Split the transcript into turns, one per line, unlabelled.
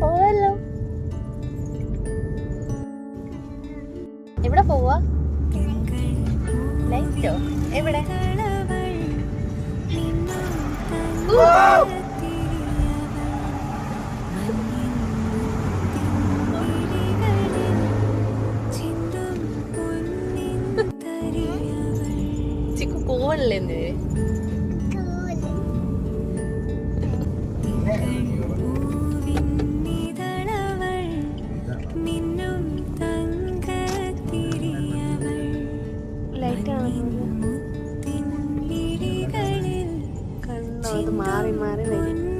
പോവാലോ. എവിടെ പോവാ? ലൈറ്റോ? എവിടെ? ചിക്കു പോവല്ലേ? ലൈറ്റ് കണ്ണോ അത് മാറി മാറി വരും.